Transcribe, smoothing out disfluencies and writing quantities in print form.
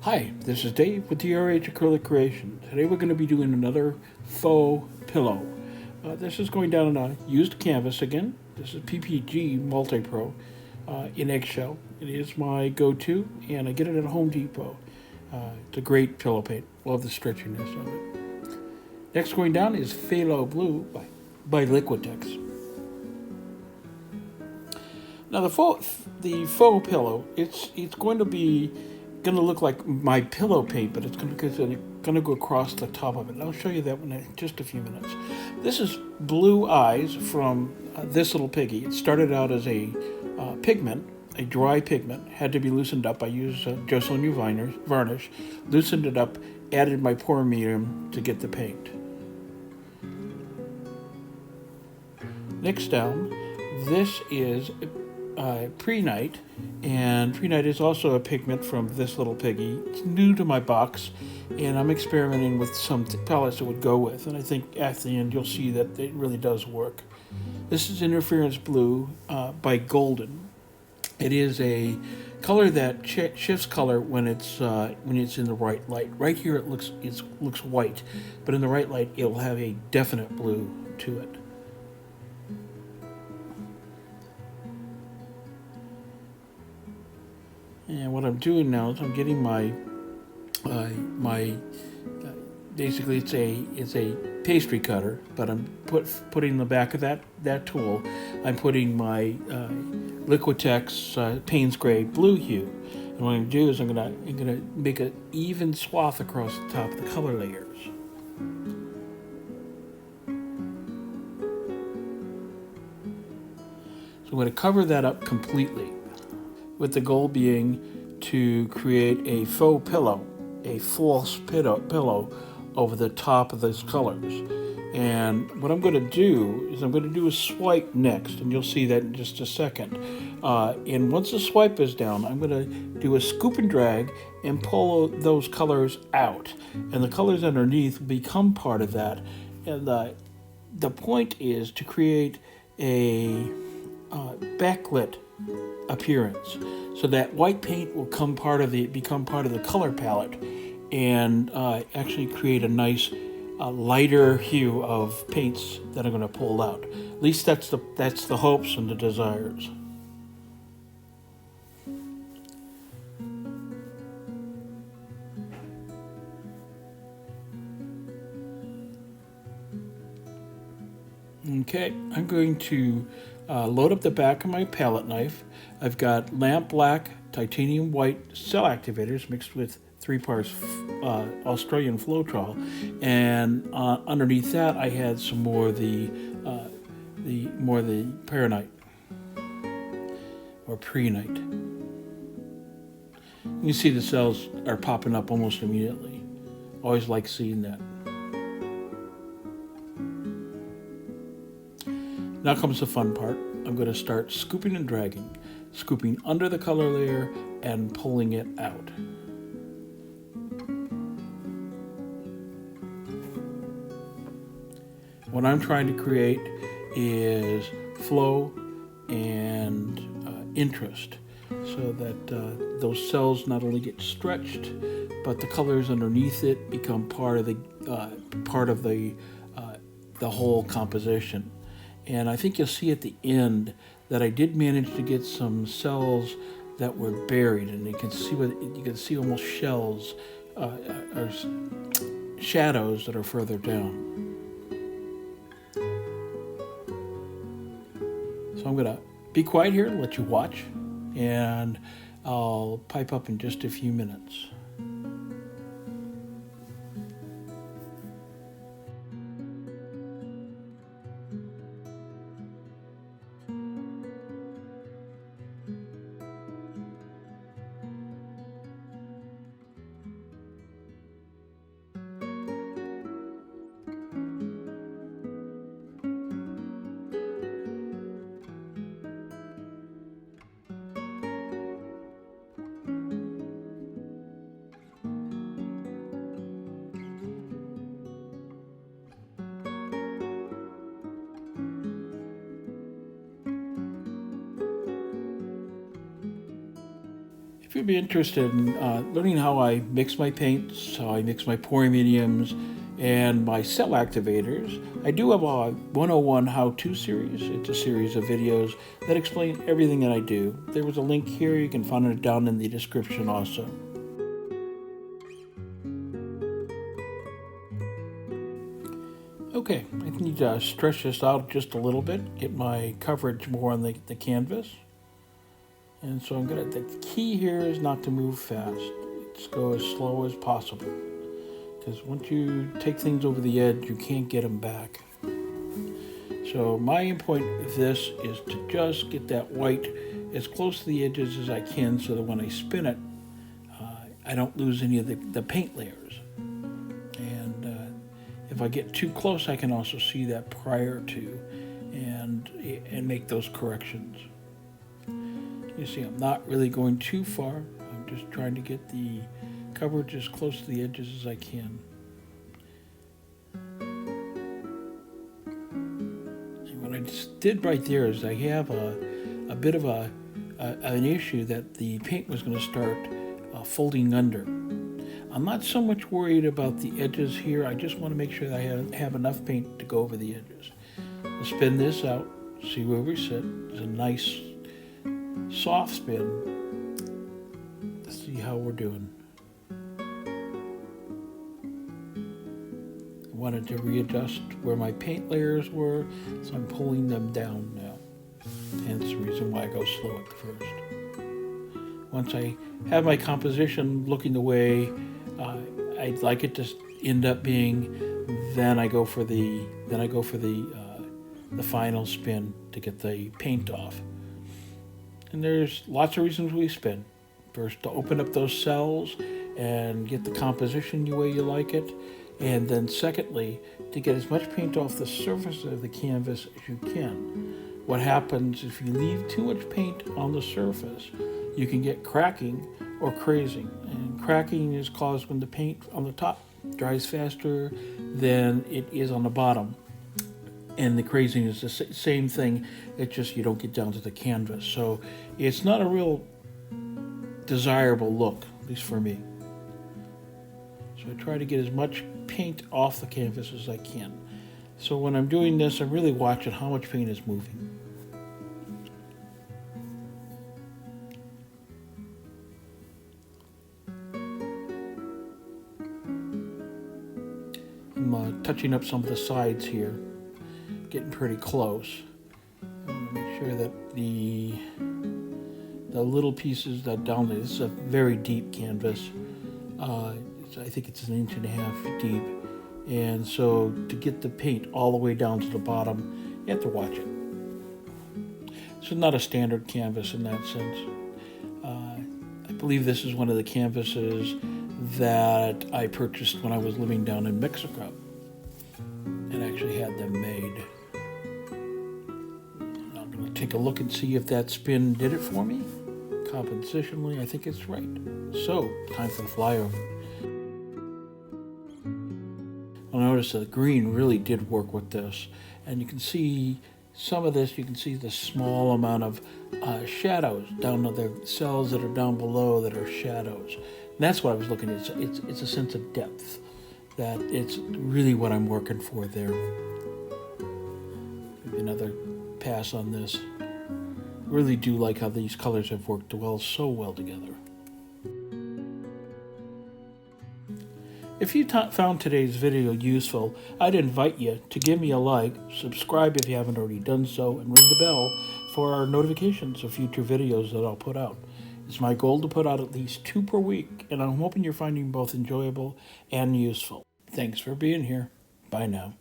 Hi, this is Dave with DRH Acrylic Creation. Today we're going to be doing another faux pillow. This is going down on a used canvas again. This is PPG Multi-Pro in eggshell. It is my go-to, and I get it at Home Depot. It's a great pillow paint. Love the stretchiness of it. Next going down is Phalo Blue by Liquitex. Now the faux pillow, it's going to look like my pillow paint, but it's going to go across the top of it. And I'll show you that in just a few minutes. This is Blue Eyes from this little piggy. It started out as a pigment, a dry pigment, had to be loosened up. I used Josonia varnish, loosened it up, added my pour medium to get the paint. Next down, this is Prehnite, and Prehnite is also a pigment from this little piggy. It's new to my box, and I'm experimenting with some palettes it would go with, and I think at the end you'll see that it really does work. This is Interference Blue by Golden. It is a color that shifts color when it's in the right light. Right here it looks white, but in the right light it'll have a definite blue to it. And what I'm doing now is I'm getting my basically it's a pastry cutter, but I'm putting in the back of that tool, I'm putting my Liquitex Payne's Gray blue hue. And what I'm going to do is I'm gonna make an even swath across the top of the color layers. So I'm going to cover that up completely, with the goal being to create a faux pillow, a false pillow over the top of those colors. And what I'm going to do is I'm going to do a swipe next, and you'll see that in just a second. And once the swipe is down, I'm going to do a scoop and drag and pull those colors out. And the colors underneath become part of that. And the point is to create a backlit appearance, so that white paint will become part of the color palette, and actually create a nice lighter hue of paints that I'm going to pull out. At least that's the hopes and the desires. Okay, I'm going to load up the back of my palette knife. I've got lamp black titanium white cell activators mixed with 3 parts Australian Floetrol, and underneath that I had some more of the Prehnite or Prehnite. You can see the cells are popping up almost immediately. Always like seeing that. Now comes the fun part. I'm going to start scooping and dragging, scooping under the color layer and pulling it out. What I'm trying to create is flow and interest, so that those cells not only get stretched, but the colors underneath it become part of the whole composition. And I think you'll see at the end that I did manage to get some cells that were buried, and you can see almost shells or shadows that are further down. So I'm gonna be quiet here and let you watch, and I'll pipe up in just a few minutes. if you'd be interested in learning how I mix my paints, how I mix my pouring mediums, and my cell activators, I do have a 101 how-to series. It's a series of videos that explain everything that I do. There was a link here. You can find it down in the description also. Okay, I need to stretch this out just a little bit, get my coverage more on the canvas. And so the key here is not to move fast. Just go as slow as possible. Because once you take things over the edge, you can't get them back. So my point of this is to just get that white as close to the edges as I can so that when I spin it, I don't lose any of the paint layers. And if I get too close, I can also see that prior to and make those corrections. You see, I'm not really going too far. I'm just trying to get the coverage as close to the edges as I can. And what I just did right there is I have a bit of an issue that the paint was going to start folding under. I'm not so much worried about the edges here. I just want to make sure that I have enough paint to go over the edges. We'll spin this out, see where we sit. It's a nice soft spin. Let's see how we're doing. I wanted to readjust where my paint layers were, so I'm pulling them down now. Hence the reason why I go slow at first. Once I have my composition looking the way I'd like it to end up being, then I go for the final spin to get the paint off. And there's lots of reasons we spin. First, to open up those cells and get the composition the way you like it. And then secondly, to get as much paint off the surface of the canvas as you can. What happens if you leave too much paint on the surface, you can get cracking or crazing. And cracking is caused when the paint on the top dries faster than it is on the bottom. And the crazing is the same thing, it's just you don't get down to the canvas. So it's not a real desirable look, at least for me. So I try to get as much paint off the canvas as I can. So when I'm doing this, I'm really watching how much paint is moving. I'm touching up some of the sides here. Getting pretty close. I want to make sure that the little pieces that down there, this is a very deep canvas. I think it's 1.5 inches deep. And so to get the paint all the way down to the bottom, you have to watch it. This is not a standard canvas in that sense. I believe this is one of the canvases that I purchased when I was living down in Mexico and actually had them made. I'm going to take a look and see if that spin did it for me. Compositionally, I think it's right. So, time for the flyover. I'll notice that the green really did work with this. And you can see some of this, you can see the small amount of shadows down to the cells that are down below that are shadows. And that's what I was looking at. It's a sense of depth. That it's really what I'm working for there. Maybe another pass on this. Really do like how these colors have worked so well together. If you found today's video useful, I'd invite you to give me a like, subscribe if you haven't already done so, and ring the bell for our notifications of future videos that I'll put out. It's my goal to put out at least 2 per week, and I'm hoping you're finding both enjoyable and useful. Thanks for being here. Bye now.